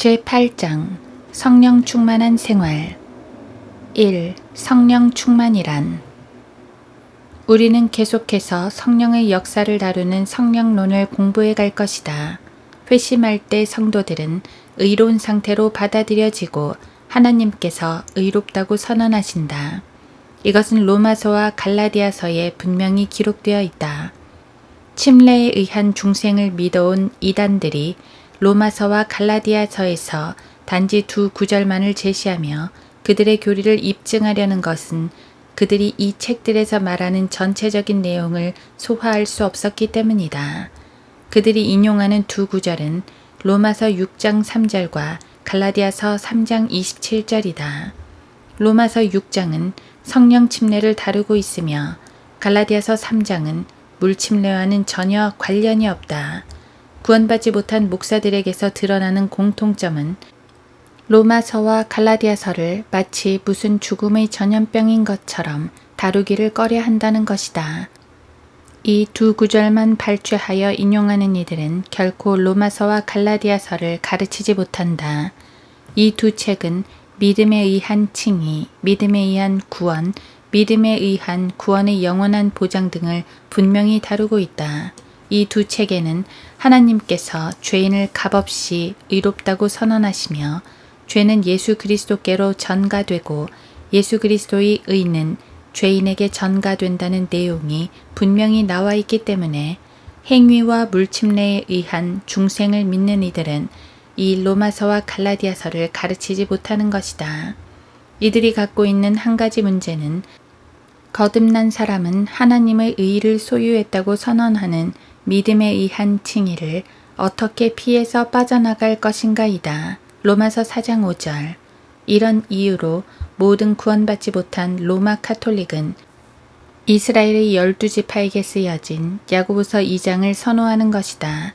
제8장 성령 충만한 생활 1. 성령 충만이란 우리는 계속해서 성령의 역사를 다루는 성령론을 공부해 갈 것이다. 회심할 때 성도들은 의로운 상태로 받아들여지고 하나님께서 의롭다고 선언하신다. 이것은 로마서와 갈라디아서에 분명히 기록되어 있다. 침례에 의한 중생을 믿어온 이단들이 로마서와 갈라디아서에서 단지 두 구절만을 제시하며 그들의 교리를 입증하려는 것은 그들이 이 책들에서 말하는 전체적인 내용을 소화할 수 없었기 때문이다. 그들이 인용하는 두 구절은 로마서 6장 3절과 갈라디아서 3장 27절이다. 로마서 6장은 성령 침례를 다루고 있으며 갈라디아서 3장은 물 침례와는 전혀 관련이 없다. 구원받지 못한 목사들에게서 드러나는 공통점은 로마서와 갈라디아서를 마치 무슨 죽음의 전염병인 것처럼 다루기를 꺼려 한다는 것이다. 이 두 구절만 발췌하여 인용하는 이들은 결코 로마서와 갈라디아서를 가르치지 못한다. 이 두 책은 믿음에 의한 칭의, 믿음에 의한 구원, 믿음에 의한 구원의 영원한 보장 등을 분명히 다루고 있다. 이 두 책에는 하나님께서 죄인을 값없이 의롭다고 선언하시며 죄는 예수 그리스도께로 전가되고 예수 그리스도의 의는 죄인에게 전가된다는 내용이 분명히 나와 있기 때문에 행위와 물침례에 의한 중생을 믿는 이들은 이 로마서와 갈라디아서를 가르치지 못하는 것이다. 이들이 갖고 있는 한 가지 문제는 거듭난 사람은 하나님의 의를 소유했다고 선언하는 믿음에 의한 칭의를 어떻게 피해서 빠져나갈 것인가이다. 로마서 4장 5절. 이런 이유로 모든 구원받지 못한 로마 카톨릭은 이스라엘의 12지파에게 쓰여진 야고보서 2장을 선호하는 것이다.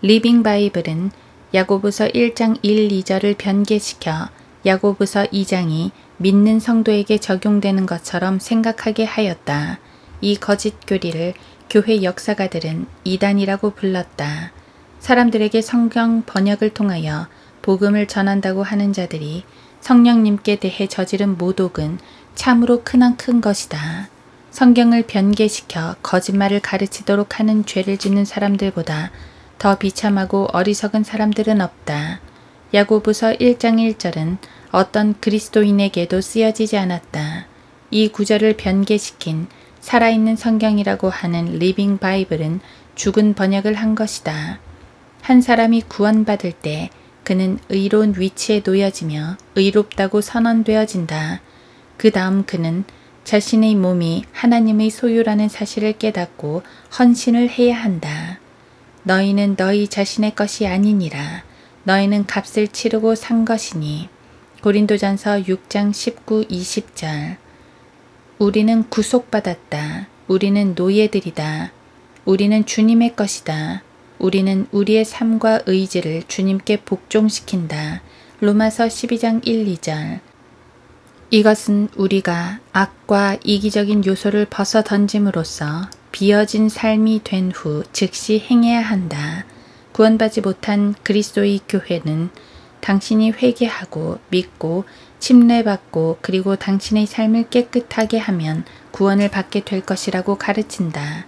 리빙 바이블은 야고보서 1장 1, 2절을 변개시켜 야고보서 2장이 믿는 성도에게 적용되는 것처럼 생각하게 하였다. 이 거짓 교리를 교회 역사가들은 이단이라고 불렀다. 사람들에게 성경 번역을 통하여 복음을 전한다고 하는 자들이 성령님께 대해 저지른 모독은 참으로 크나큰 것이다. 성경을 변개시켜 거짓말을 가르치도록 하는 죄를 짓는 사람들보다 더 비참하고 어리석은 사람들은 없다. 야고보서 1장 1절은 어떤 그리스도인에게도 쓰여지지 않았다. 이 구절을 변개시킨 살아있는 성경이라고 하는 리빙 바이블은 죽은 번역을 한 것이다. 한 사람이 구원받을 때 그는 의로운 위치에 놓여지며 의롭다고 선언되어진다. 그 다음 그는 자신의 몸이 하나님의 소유라는 사실을 깨닫고 헌신을 해야 한다. 너희는 너희 자신의 것이 아니니라. 너희는 값을 치르고 산 것이니. 고린도전서 6장 19, 20절. 우리는 구속받았다. 우리는 노예들이다. 우리는 주님의 것이다. 우리는 우리의 삶과 의지를 주님께 복종시킨다. 로마서 12장 1, 2절. 이것은 우리가 악과 이기적인 요소를 벗어 던짐으로써 비어진 삶이 된 후 즉시 행해야 한다. 구원받지 못한 그리스도의 교회는 당신이 회개하고 믿고 침례받고 그리고 당신의 삶을 깨끗하게 하면 구원을 받게 될 것이라고 가르친다.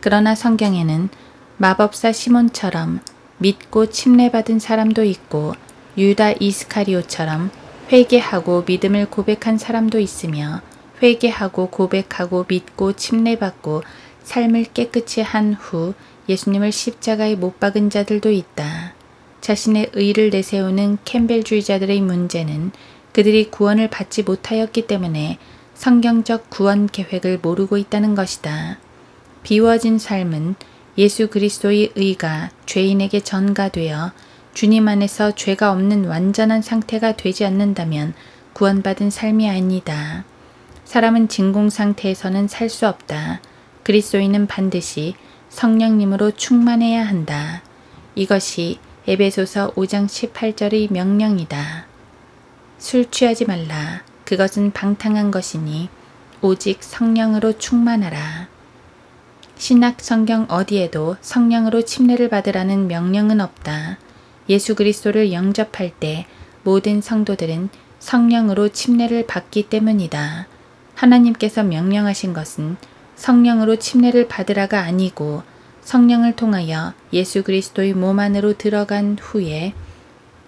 그러나 성경에는 마법사 시몬처럼 믿고 침례받은 사람도 있고 유다 이스카리오처럼 회개하고 믿음을 고백한 사람도 있으며 회개하고 고백하고 믿고 침례받고 삶을 깨끗이 한 후 예수님을 십자가에 못 박은 자들도 있다. 자신의 의를 내세우는 캠벨주의자들의 문제는 그들이 구원을 받지 못하였기 때문에 성경적 구원 계획을 모르고 있다는 것이다. 비워진 삶은 예수 그리스도의 의가 죄인에게 전가되어 주님 안에서 죄가 없는 완전한 상태가 되지 않는다면 구원받은 삶이 아니다. 사람은 진공 상태에서는 살 수 없다. 그리스도인은 반드시 성령님으로 충만해야 한다. 이것이 에베소서 5장 18절의 명령이다. 술 취하지 말라. 그것은 방탕한 것이니 오직 성령으로 충만하라. 신약 성경 어디에도 성령으로 침례를 받으라는 명령은 없다. 예수 그리스도를 영접할 때 모든 성도들은 성령으로 침례를 받기 때문이다. 하나님께서 명령하신 것은 성령으로 침례를 받으라가 아니고 성령을 통하여 예수 그리스도의 몸 안으로 들어간 후에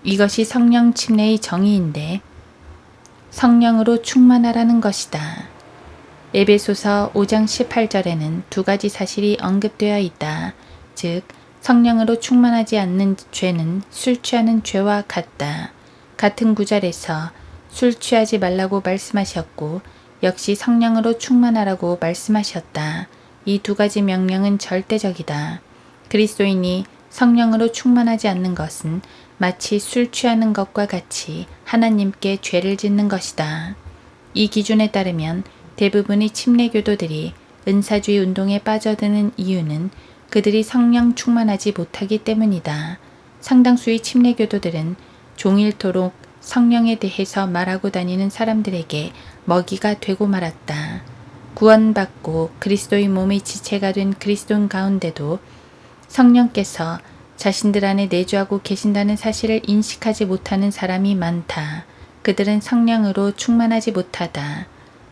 이것이 성령 침례의 정의인데 성령으로 충만하라는 것이다. 에베소서 5장 18절에는 두 가지 사실이 언급되어 있다. 즉 성령으로 충만하지 않는 죄는 술 취하는 죄와 같다. 같은 구절에서 술 취하지 말라고 말씀하셨고 역시 성령으로 충만하라고 말씀하셨다. 이 두 가지 명령은 절대적이다. 그리스도인이 성령으로 충만하지 않는 것은 마치 술 취하는 것과 같이 하나님께 죄를 짓는 것이다. 이 기준에 따르면 대부분의 침례교도들이 은사주의 운동에 빠져드는 이유는 그들이 성령 충만하지 못하기 때문이다. 상당수의 침례교도들은 종일토록 성령에 대해서 말하고 다니는 사람들에게 먹이가 되고 말았다. 구원받고 그리스도의 몸의 지체가 된 그리스도인 가운데도 성령께서 자신들 안에 내주하고 계신다는 사실을 인식하지 못하는 사람이 많다. 그들은 성령으로 충만하지 못하다.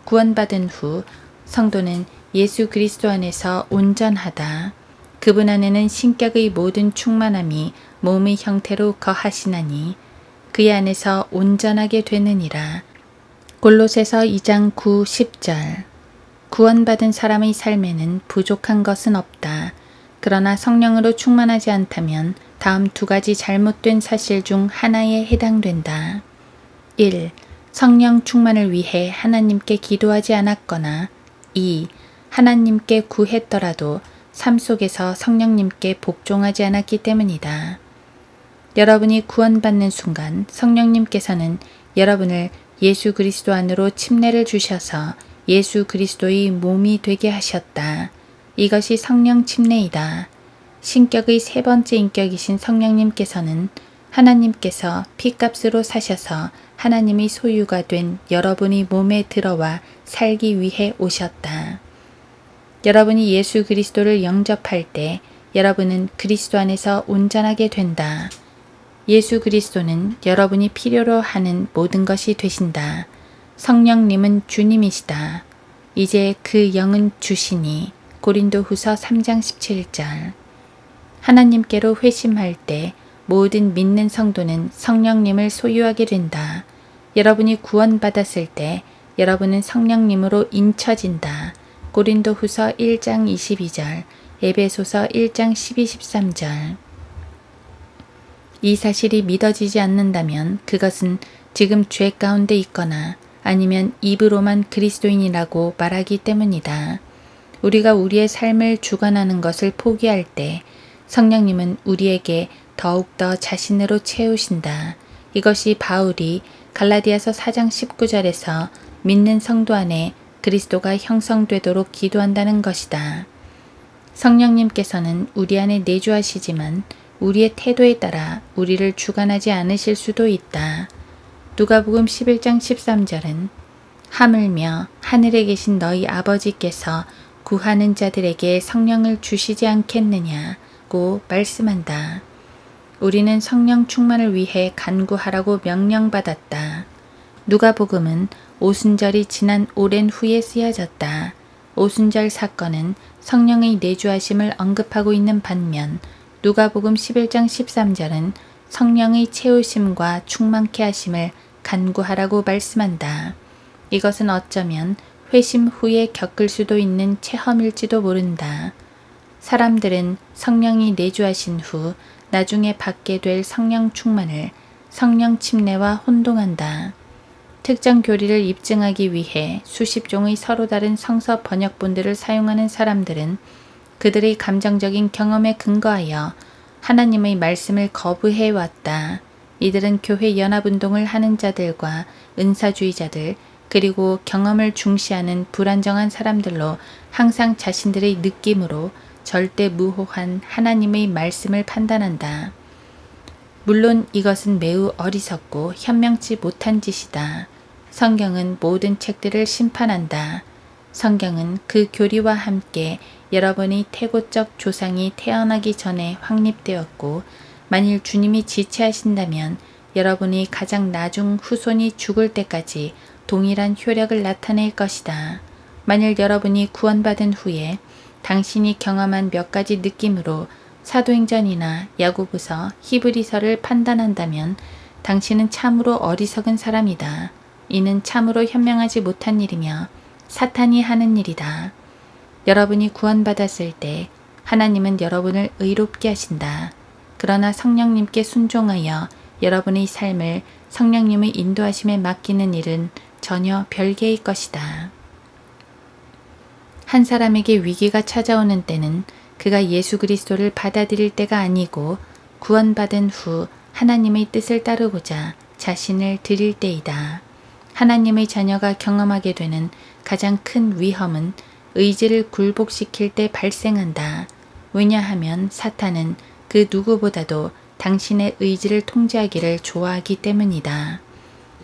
구원받은 후 성도는 예수 그리스도 안에서 온전하다. 그분 안에는 신격의 모든 충만함이 몸의 형태로 거하시나니 그의 안에서 온전하게 되느니라. 골로새서 2장 9, 10절. 구원받은 사람의 삶에는 부족한 것은 없다. 그러나 성령으로 충만하지 않다면 다음 두 가지 잘못된 사실 중 하나에 해당된다. 1. 성령 충만을 위해 하나님께 기도하지 않았거나 2. 하나님께 구했더라도 삶 속에서 성령님께 복종하지 않았기 때문이다. 여러분이 구원받는 순간 성령님께서는 여러분을 예수 그리스도 안으로 침례를 주셔서 예수 그리스도의 몸이 되게 하셨다. 이것이 성령 침례이다. 신격의 세 번째 인격이신 성령님께서는 하나님께서 피값으로 사셔서 하나님의 소유가 된 여러분의 몸에 들어와 살기 위해 오셨다. 여러분이 예수 그리스도를 영접할 때 여러분은 그리스도 안에서 온전하게 된다. 예수 그리스도는 여러분이 필요로 하는 모든 것이 되신다. 성령님은 주님이시다. 이제 그 영은 주시니 고린도후서 3장 17절. 하나님께로 회심할 때 모든 믿는 성도는 성령님을 소유하게 된다. 여러분이 구원받았을 때 여러분은 성령님으로 인쳐진다. 고린도후서 1장 22절, 에베소서 1장 12, 13절. 이 사실이 믿어지지 않는다면 그것은 지금 죄 가운데 있거나 아니면 입으로만 그리스도인이라고 말하기 때문이다. 우리가 우리의 삶을 주관하는 것을 포기할 때 성령님은 우리에게 더욱더 자신으로 채우신다. 이것이 바울이 갈라디아서 4장 19절에서 믿는 성도 안에 그리스도가 형성되도록 기도한다는 것이다. 성령님께서는 우리 안에 내주하시지만 우리의 태도에 따라 우리를 주관하지 않으실 수도 있다. 누가복음 11장 13절은 하물며 하늘에 계신 너희 아버지께서 구하는 자들에게 성령을 주시지 않겠느냐고 말씀한다. 우리는 성령 충만을 위해 간구하라고 명령받았다. 누가복음은 오순절이 지난 오랜 후에 쓰여졌다. 오순절 사건은 성령의 내주하심을 언급하고 있는 반면 누가복음 11장 13절은 성령의 채우심과 충만케 하심을 간구하라고 말씀한다. 이것은 어쩌면 회심 후에 겪을 수도 있는 체험일지도 모른다. 사람들은 성령이 내주하신 후 나중에 받게 될 성령 충만을 성령 침례와 혼동한다. 특정 교리를 입증하기 위해 수십 종의 서로 다른 성서 번역본들을 사용하는 사람들은 그들의 감정적인 경험에 근거하여 하나님의 말씀을 거부해 왔다. 이들은 교회 연합운동을 하는 자들과 은사주의자들 그리고 경험을 중시하는 불안정한 사람들로 항상 자신들의 느낌으로 절대 무호한 하나님의 말씀을 판단한다. 물론 이것은 매우 어리석고 현명치 못한 짓이다. 성경은 모든 책들을 심판한다. 성경은 그 교리와 함께 여러분의 태고적 조상이 태어나기 전에 확립되었고 만일 주님이 지체하신다면 여러분이 가장 나중 후손이 죽을 때까지 동일한 효력을 나타낼 것이다. 만일 여러분이 구원받은 후에 당신이 경험한 몇 가지 느낌으로 사도행전이나 야고보서, 히브리서를 판단한다면 당신은 참으로 어리석은 사람이다. 이는 참으로 현명하지 못한 일이며 사탄이 하는 일이다. 여러분이 구원받았을 때 하나님은 여러분을 의롭게 하신다. 그러나 성령님께 순종하여 여러분의 삶을 성령님의 인도하심에 맡기는 일은 전혀 별개의 것이다. 한 사람에게 위기가 찾아오는 때는 그가 예수 그리스도를 받아들일 때가 아니고 구원받은 후 하나님의 뜻을 따르고자 자신을 드릴 때이다. 하나님의 자녀가 경험하게 되는 가장 큰 위험은 의지를 굴복시킬 때 발생한다. 왜냐하면 사탄은 그 누구보다도 당신의 의지를 통제하기를 좋아하기 때문이다.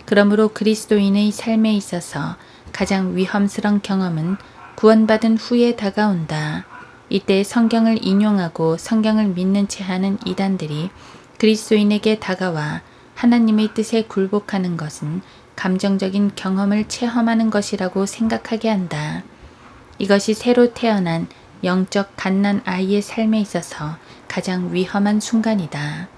그러므로 그리스도인의 삶에 있어서 가장 위험스러운 경험은 구원받은 후에 다가온다. 이때 성경을 인용하고 성경을 믿는 채 하는 이단들이 그리스도인에게 다가와 하나님의 뜻에 굴복하는 것은 감정적인 경험을 체험하는 것이라고 생각하게 한다. 이것이 새로 태어난 영적 갓난 아이의 삶에 있어서 가장 위험한 순간이다.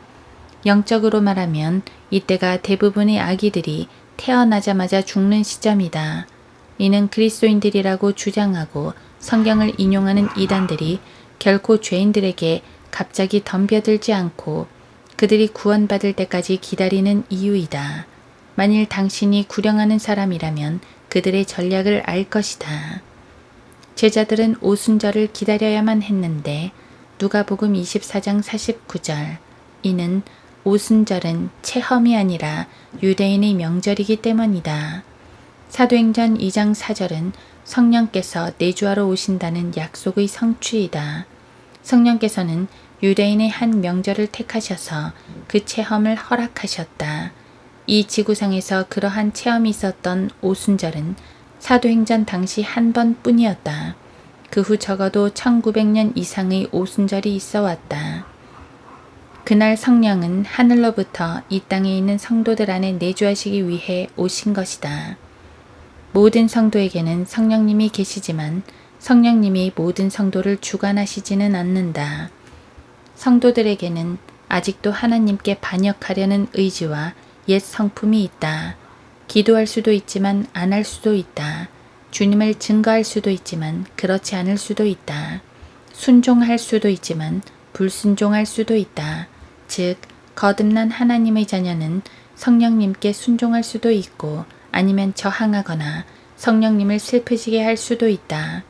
영적으로 말하면 이때가 대부분의 아기들이 태어나자마자 죽는 시점이다. 이는 그리스도인들이라고 주장하고 성경을 인용하는 이단들이 결코 죄인들에게 갑자기 덤벼들지 않고 그들이 구원받을 때까지 기다리는 이유이다. 만일 당신이 구령하는 사람이라면 그들의 전략을 알 것이다. 제자들은 오순절을 기다려야만 했는데 누가복음 24장 49절 이는 오순절은 체험이 아니라 유대인의 명절이기 때문이다. 사도행전 2장 4절은 성령께서 내주하러 오신다는 약속의 성취이다. 성령께서는 유대인의 한 명절을 택하셔서 그 체험을 허락하셨다. 이 지구상에서 그러한 체험이 있었던 오순절은 사도행전 당시 한 번뿐이었다. 그 후 적어도 1900년 이상의 오순절이 있어 왔다. 그날 성령은 하늘로부터 이 땅에 있는 성도들 안에 내주하시기 위해 오신 것이다. 모든 성도에게는 성령님이 계시지만 성령님이 모든 성도를 주관하시지는 않는다. 성도들에게는 아직도 하나님께 반역하려는 의지와 옛 성품이 있다. 기도할 수도 있지만 안 할 수도 있다. 주님을 증거할 수도 있지만 그렇지 않을 수도 있다. 순종할 수도 있지만 불순종할 수도 있다. 즉, 거듭난 하나님의 자녀는 성령님께 순종할 수도 있고 아니면 저항하거나 성령님을 슬프시게 할 수도 있다.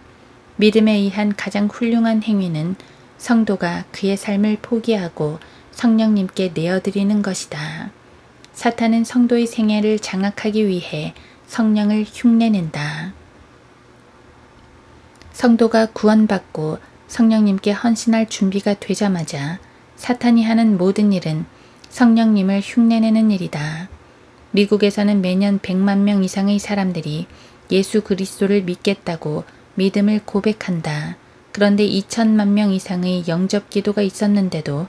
믿음에 의한 가장 훌륭한 행위는 성도가 그의 삶을 포기하고 성령님께 내어드리는 것이다. 사탄은 성도의 생애를 장악하기 위해 성령을 흉내낸다. 성도가 구원받고 성령님께 헌신할 준비가 되자마자 사탄이 하는 모든 일은 성령님을 흉내내는 일이다. 미국에서는 매년 100만 명 이상의 사람들이 예수 그리스도를 믿겠다고 믿음을 고백한다. 그런데 2천만 명 이상의 영접 기도가 있었는데도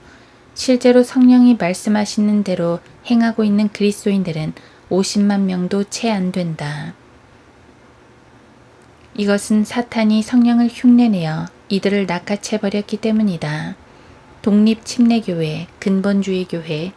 실제로 성령이 말씀하시는 대로 행하고 있는 그리스도인들은 50만 명도 채 안 된다. 이것은 사탄이 성령을 흉내내어 이들을 낚아채버렸기 때문이다. 독립침례교회, 근본주의 교회,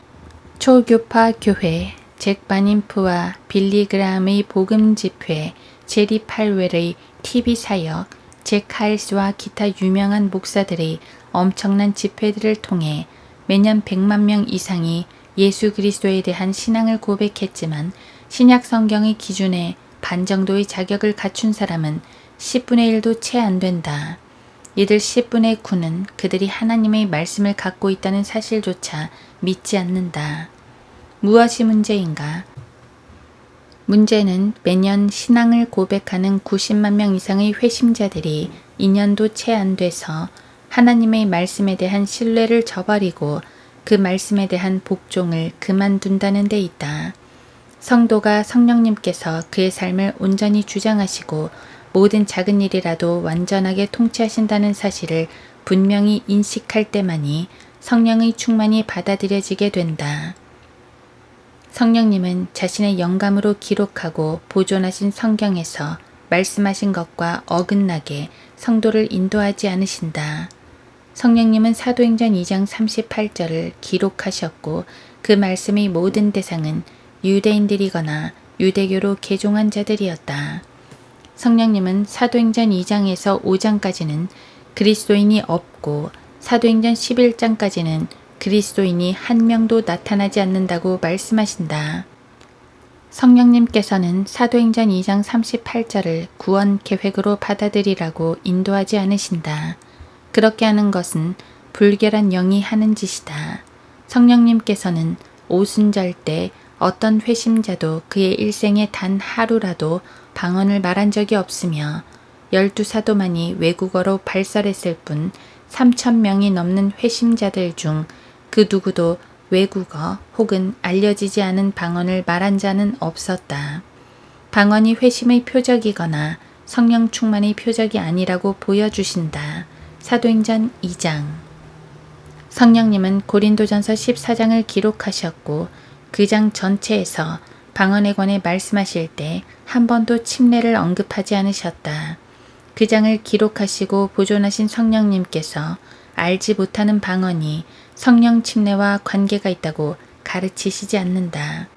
초교파 교회, 잭 바님프와 빌리 그라함의 복음집회, 제리 팔웰의 TV 사역, 잭 하일스와 기타 유명한 목사들의 엄청난 집회들을 통해 매년 100만 명 이상이 예수 그리스도에 대한 신앙을 고백했지만 신약 성경의 기준에 반 정도의 자격을 갖춘 사람은 10분의 1도 채 안 된다. 이들 10분의 9는 그들이 하나님의 말씀을 갖고 있다는 사실조차 믿지 않는다. 무엇이 문제인가? 문제는 매년 신앙을 고백하는 90만 명 이상의 회심자들이 2년도 채 안 돼서 하나님의 말씀에 대한 신뢰를 저버리고 그 말씀에 대한 복종을 그만둔다는 데 있다. 성도가 성령님께서 그의 삶을 온전히 주장하시고 모든 작은 일이라도 완전하게 통치하신다는 사실을 분명히 인식할 때만이 성령의 충만이 받아들여지게 된다. 성령님은 자신의 영감으로 기록하고 보존하신 성경에서 말씀하신 것과 어긋나게 성도를 인도하지 않으신다. 성령님은 사도행전 2장 38절을 기록하셨고 그 말씀의 모든 대상은 유대인들이거나 유대교로 개종한 자들이었다. 성령님은 사도행전 2장에서 5장까지는 그리스도인이 없고 사도행전 11장까지는 그리스도인이 한 명도 나타나지 않는다고 말씀하신다. 성령님께서는 사도행전 2장 38절을 구원 계획으로 받아들이라고 인도하지 않으신다. 그렇게 하는 것은 불결한 영이 하는 짓이다. 성령님께서는 오순절 때 어떤 회심자도 그의 일생에 단 하루라도 방언을 말한 적이 없으며 12사도만이 외국어로 발설했을 뿐 3,000명이 넘는 회심자들 중 그 누구도 외국어 혹은 알려지지 않은 방언을 말한 자는 없었다. 방언이 회심의 표적이거나 성령 충만의 표적이 아니라고 보여주신다. 사도행전 2장. 성령님은 고린도전서 14장을 기록하셨고 그 장 전체에서 방언에 관해 말씀하실 때 한 번도 침례를 언급하지 않으셨다. 그 장을 기록하시고 보존하신 성령님께서 알지 못하는 방언이 성령 침례와 관계가 있다고 가르치시지 않는다.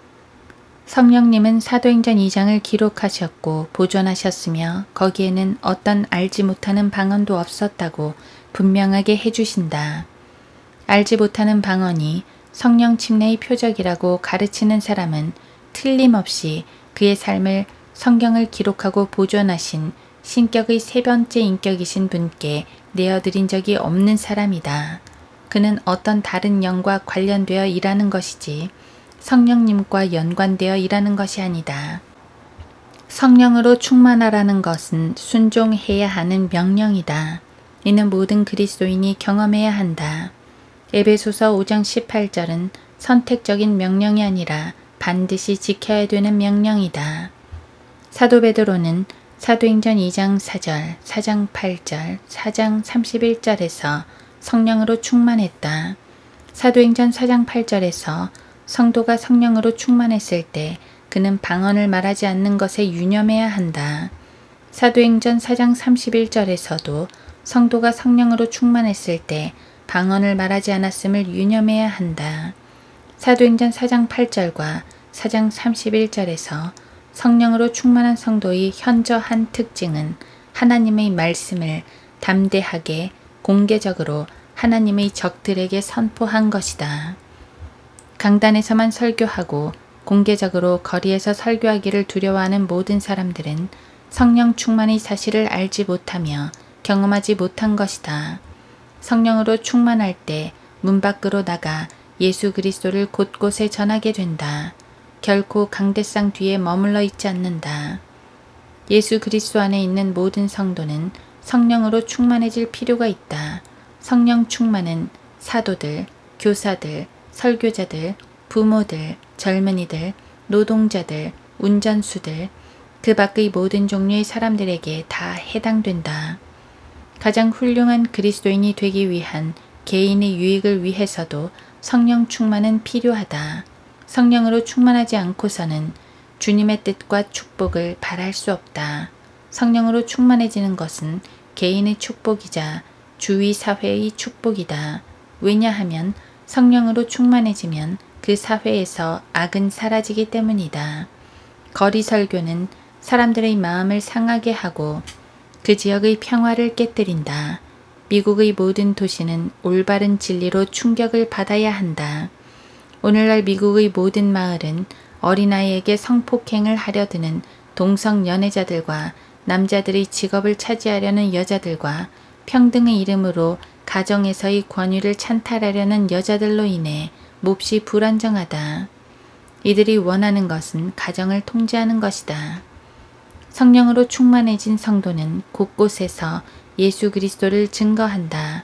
성령님은 사도행전 2장을 기록하셨고 보존하셨으며 거기에는 어떤 알지 못하는 방언도 없었다고 분명하게 해주신다. 알지 못하는 방언이 성령 침례의 표적이라고 가르치는 사람은 틀림없이 그의 삶을 성경을 기록하고 보존하신 신격의 세 번째 인격이신 분께 내어드린 적이 없는 사람이다. 그는 어떤 다른 영과 관련되어 일하는 것이지 성령님과 연관되어 일하는 것이 아니다. 성령으로 충만하라는 것은 순종해야 하는 명령이다. 이는 모든 그리스도인이 경험해야 한다. 에베소서 5장 18절은 선택적인 명령이 아니라 반드시 지켜야 되는 명령이다. 사도 베드로는 사도행전 2장 4절, 4장 8절, 4장 31절에서 성령으로 충만했다. 사도행전 4장 8절에서 성도가 성령으로 충만했을 때 그는 방언을 말하지 않는 것에 유념해야 한다. 사도행전 4장 31절에서도 성도가 성령으로 충만했을 때 방언을 말하지 않았음을 유념해야 한다. 사도행전 4장 8절과 4장 31절에서 성령으로 충만한 성도의 현저한 특징은 하나님의 말씀을 담대하게 공개적으로 하나님의 적들에게 선포한 것이다. 강단에서만 설교하고 공개적으로 거리에서 설교하기를 두려워하는 모든 사람들은 성령 충만의 사실을 알지 못하며 경험하지 못한 것이다. 성령으로 충만할 때 문 밖으로 나가 예수 그리스도를 곳곳에 전하게 된다. 결코 강대상 뒤에 머물러 있지 않는다. 예수 그리스도 안에 있는 모든 성도는 성령으로 충만해질 필요가 있다. 성령 충만은 사도들, 교사들, 설교자들, 부모들, 젊은이들, 노동자들, 운전수들, 그 밖의 모든 종류의 사람들에게 다 해당된다. 가장 훌륭한 그리스도인이 되기 위한 개인의 유익을 위해서도 성령 충만은 필요하다. 성령으로 충만하지 않고서는 주님의 뜻과 축복을 바랄 수 없다. 성령으로 충만해지는 것은 개인의 축복이자 주위 사회의 축복이다. 왜냐하면 성령으로 충만해지면 그 사회에서 악은 사라지기 때문이다. 거리 설교는 사람들의 마음을 상하게 하고 그 지역의 평화를 깨뜨린다. 미국의 모든 도시는 올바른 진리로 충격을 받아야 한다. 오늘날 미국의 모든 마을은 어린아이에게 성폭행을 하려 드는 동성 연애자들과 남자들의 직업을 차지하려는 여자들과 평등의 이름으로 가정에서의 권위를 찬탈하려는 여자들로 인해 몹시 불안정하다. 이들이 원하는 것은 가정을 통제하는 것이다. 성령으로 충만해진 성도는 곳곳에서 예수 그리스도를 증거한다.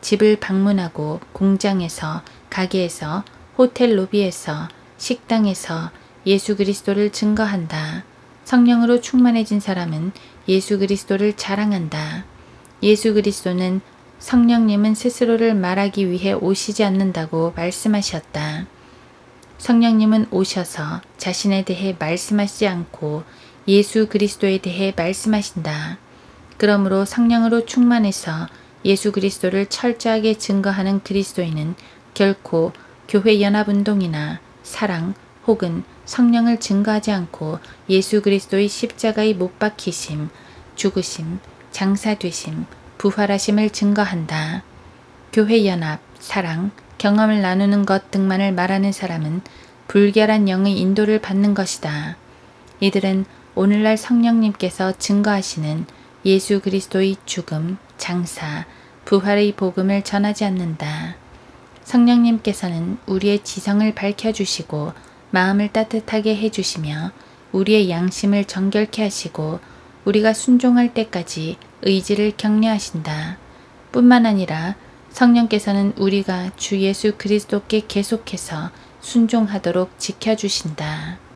집을 방문하고 공장에서, 가게에서, 호텔 로비에서, 식당에서 예수 그리스도를 증거한다. 성령으로 충만해진 사람은 예수 그리스도를 자랑한다. 예수 그리스도는 성령님은 스스로를 말하기 위해 오시지 않는다고 말씀하셨다. 성령님은 오셔서 자신에 대해 말씀하시지 않고 예수 그리스도에 대해 말씀하신다. 그러므로 성령으로 충만해서 예수 그리스도를 철저하게 증거하는 그리스도인은 결코 교회 연합운동이나 사랑 혹은 성령을 증거하지 않고 예수 그리스도의 십자가의 못 박히심, 죽으심, 장사되심, 부활하심을 증거한다. 교회 연합, 사랑, 경험을 나누는 것 등만을 말하는 사람은 불결한 영의 인도를 받는 것이다. 이들은 오늘날 성령님께서 증거하시는 예수 그리스도의 죽음, 장사, 부활의 복음을 전하지 않는다. 성령님께서는 우리의 지성을 밝혀주시고 마음을 따뜻하게 해주시며 우리의 양심을 정결케 하시고 우리가 순종할 때까지 의지를 격려하신다. 뿐만 아니라 성령께서는 우리가 주 예수 그리스도께 계속해서 순종하도록 지켜주신다.